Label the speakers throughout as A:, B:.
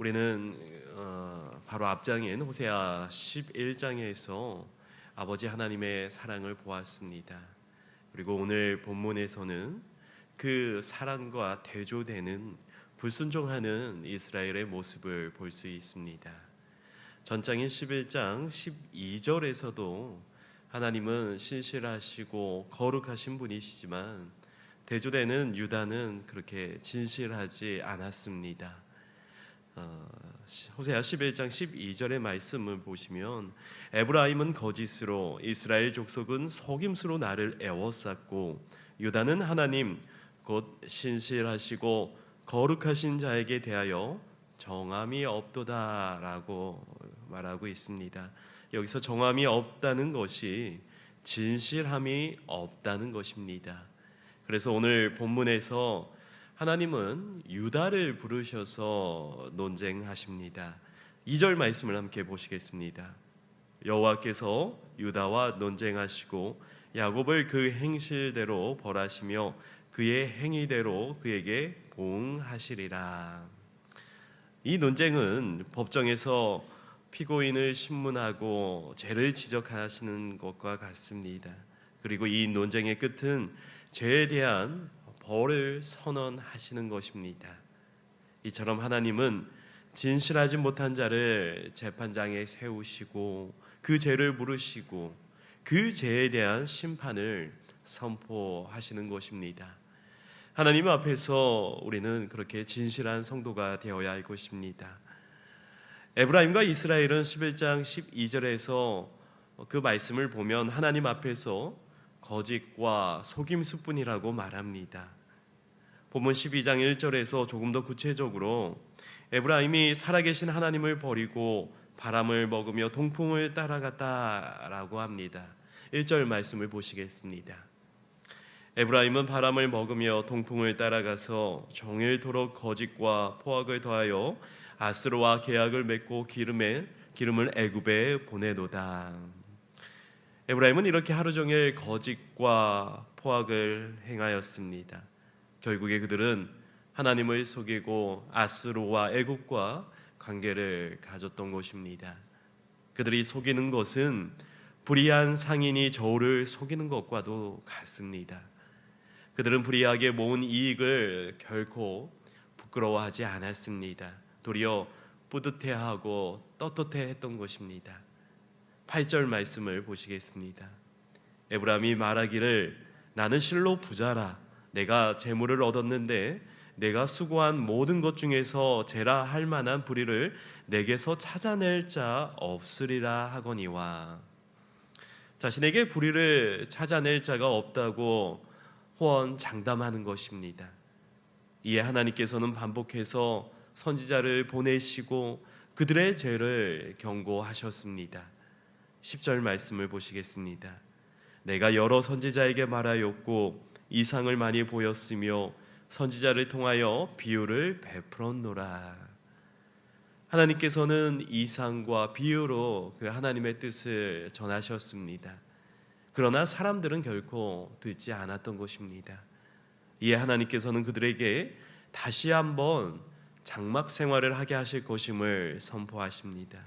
A: 우리는 바로 앞장인 호세아 11장에서 아버지 하나님의 사랑을 보았습니다. 그리고 오늘 본문에서는 그 사랑과 대조되는 불순종하는 이스라엘의 모습을 볼 수 있습니다. 전장인 11장 12절에서도 하나님은 신실하시고 거룩하신 분이시지만 대조되는 유다는 그렇게 진실하지 않았습니다. 호세아 11장 12절의 말씀을 보시면 에브라임은 거짓으로 이스라엘 족속은 속임수로 나를 애워쌌고 유다는 하나님 곧 신실하시고 거룩하신 자에게 대하여 정함이 없도다라고 말하고 있습니다. 여기서 정함이 없다는 것이 진실함이 없다는 것입니다. 그래서 오늘 본문에서 하나님은 유다를 부르셔서 논쟁하십니다. 2절 말씀을 함께 보시겠습니다. 여호와께서 유다와 논쟁하시고 야곱을 그 행실대로 벌하시며 그의 행위대로 그에게 보응하시리라. 이 논쟁은 법정에서 피고인을 신문하고 죄를 지적하시는 것과 같습니다. 그리고 이 논쟁의 끝은 죄에 대한 벌을 선언하시는 것입니다. 이처럼 하나님은 진실하지 못한 자를 재판장에 세우시고 그 죄를 물으시고 그 죄에 대한 심판을 선포하시는 것입니다. 하나님 앞에서 우리는 그렇게 진실한 성도가 되어야 할 것입니다. 에브라임과 이스라엘은 11장 12절에서 그 말씀을 보면 하나님 앞에서 거짓과 속임수뿐이라고 말합니다. 본문 12장 1절에서 조금 더 구체적으로 에브라임이 살아계신 하나님을 버리고 바람을 먹으며 동풍을 따라갔다라고 합니다. 1절 말씀을 보시겠습니다. 에브라임은 바람을 먹으며 동풍을 따라가서 종일토록 거짓과 포악을 더하여 아스로와 계약을 맺고 기름을 애굽에 보내도다. 에브라임은 이렇게 하루 종일 거짓과 포악을 행하였습니다. 결국에 그들은 하나님을 속이고 아스로와 애굽과 관계를 가졌던 것입니다. 그들이 속이는 것은 불의한 상인이 저울을 속이는 것과도 같습니다. 그들은 불의하게 모은 이익을 결코 부끄러워하지 않았습니다. 도리어 뿌듯해하고 떳떳해했던 것입니다. 8절 말씀을 보시겠습니다. 에브라임이 말하기를 나는 실로 부자라. 내가 재물을 얻었는데 내가 수고한 모든 것 중에서 제라 할 만한 불의를 내게서 찾아낼 자 없으리라 하거니와. 자신에게 불의를 찾아낼 자가 없다고 호언장담하는 것입니다. 이에 하나님께서는 반복해서 선지자를 보내시고 그들의 죄를 경고하셨습니다. 10절 말씀을 보시겠습니다. 내가 여러 선지자에게 말하였고 이상을 많이 보였으며 선지자를 통하여 비유를 베풀었노라. 하나님께서는 이상과 비유로 그 하나님의 뜻을 전하셨습니다. 그러나 사람들은 결코 듣지 않았던 것입니다. 이에 하나님께서는 그들에게 다시 한번 장막 생활을 하게 하실 것임을 선포하십니다.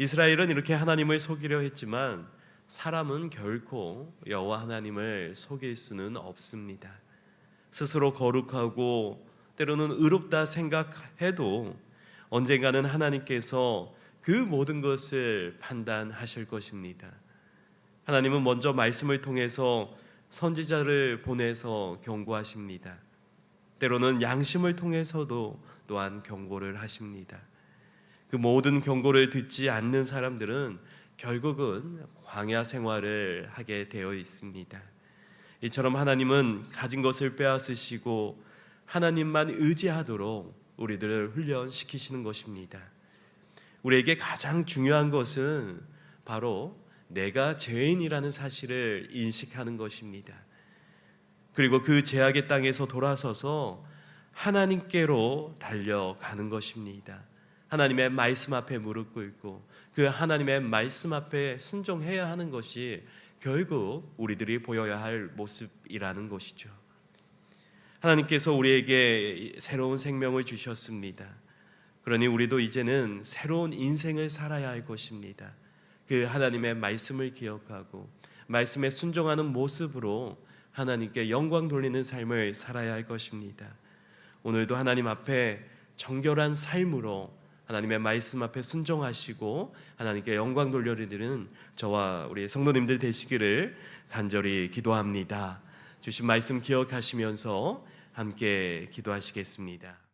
A: 이스라엘은 이렇게 하나님을 속이려 했지만 사람은 결코 여호와 하나님을 속일 수는 없습니다. 스스로 거룩하고 때로는 의롭다 생각해도 언젠가는 하나님께서 그 모든 것을 판단하실 것입니다. 하나님은 먼저 말씀을 통해서 선지자를 보내서 경고하십니다. 때로는 양심을 통해서도 또한 경고를 하십니다. 그 모든 경고를 듣지 않는 사람들은 결국은 광야 생활을 하게 되어 있습니다. 이처럼 하나님은 가진 것을 빼앗으시고 하나님만 의지하도록 우리들을 훈련시키시는 것입니다. 우리에게 가장 중요한 것은 바로 내가 죄인이라는 사실을 인식하는 것입니다. 그리고 그 죄악의 땅에서 돌아서서 하나님께로 달려가는 것입니다. 하나님의 말씀 앞에 무릎 꿇고 그 하나님의 말씀 앞에 순종해야 하는 것이 결국 우리들이 보여야 할 모습이라는 것이죠. 하나님께서 우리에게 새로운 생명을 주셨습니다. 그러니 우리도 이제는 새로운 인생을 살아야 할 것입니다. 그 하나님의 말씀을 기억하고 말씀에 순종하는 모습으로 하나님께 영광 돌리는 삶을 살아야 할 것입니다. 오늘도 하나님 앞에 정결한 삶으로 하나님의 말씀 앞에 순종하시고 하나님께 영광 돌려드리는 저와 우리 성도님들 되시기를 간절히 기도합니다. 주신 말씀 기억하시면서 함께 기도하시겠습니다.